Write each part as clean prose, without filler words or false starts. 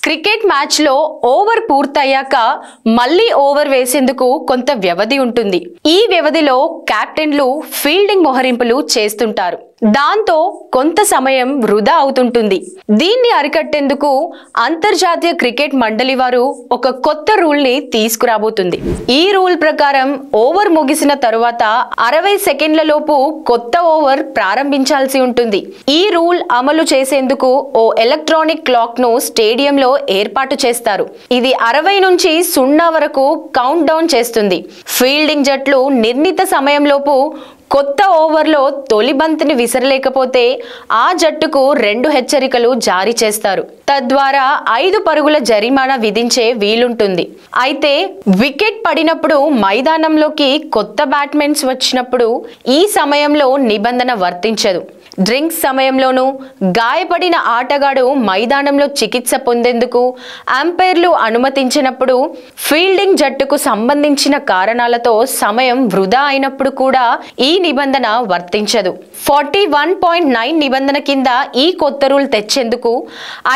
Cricket మ్యాచ్లో over పూర్తయ్యాక మళ్ళీ ఓవర్ వేసేందుకు కొంత వ్యవధి ఉంటుంది. ఈ వ్యవధిలో కెప్టెన్లు ఫీల్డింగ్ మొహరింపులు చేస్తుంటారు. దాంతో కొంత సమయం వృధా అవుతుంటుంది. దీన్ని అరికట్టేందుకు అంతర్జాతీయ క్రికెట్ మండలి వారు ఒక కొత్త రూల్ ని తీసుకురాబోతుంది. ఈ రూల్ ప్రకారం ఓవర్ ముగిసిన తరువాత 60 సెకండ్ల లోపు కొత్త ఓవర్ ప్రారంభించాల్సి ఉంటుంది. ఈ రూల్ అమలు చేసేందుకు ఓ ఎలక్ట్రానిక్ క్లాక్ ను స్టేడియంలో ఏర్పాటు చేస్తారు. ఇది 60 నుంచి 0 వరకు కౌంట్ డౌన్ చేస్తుంది. ఫీల్డింగ్ జట్లు నిర్ణీత సమయంలోపు కొత్త ఓవర్లో తొలి బంతిని విసరలేకపోతే ఆ జట్టుకు 2 హెచ్చరికలు జారీ చేస్తారు. తద్వారా 5 పరుగుల జరిమానా విధించే వీలుంటుంది. అయితే వికెట్ పడినప్పుడు మైదానంలోకి కొత్త బ్యాట్స్మెన్స్ వచ్చినప్పుడు ఈ సమయంలో నిబంధన వర్తించదు. డ్రింక్స్ సమయంలోనూ, గాయపడిన ఆటగాడు మైదానంలో చికిత్స పొందేందుకు అంపైర్లు అనుమతించినప్పుడు, ఫీల్డింగ్ జట్టుకు సంబంధించిన కారణాలతో సమయం వృధా అయినప్పుడు కూడా ఈ నిబంధన వర్తించదు. 41.9 నిబంధన కింద ఈ కొత్త రూల్ తెచ్చేందుకు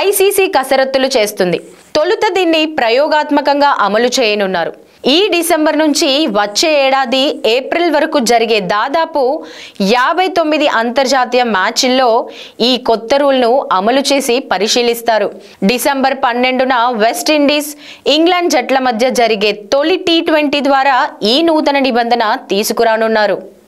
ఐసీసీ కసరత్తులు చేస్తుంది. తొలుత దీన్ని ప్రయోగాత్మకంగా అమలు చేయనున్నారు. ఈ డిసెంబర్ నుంచి వచ్చే ఏడాది ఏప్రిల్ వరకు జరిగే దాదాపు 59 అంతర్జాతీయ మ్యాచ్ల్లో ఈ కొత్త రూల్ను అమలు చేసి పరిశీలిస్తారు. డిసెంబర్ 12న వెస్టిండీస్, ఇంగ్లాండ్ జట్ల మధ్య జరిగే తొలి T20 ద్వారా ఈ నూతన నిబంధన తీసుకురానున్నారు.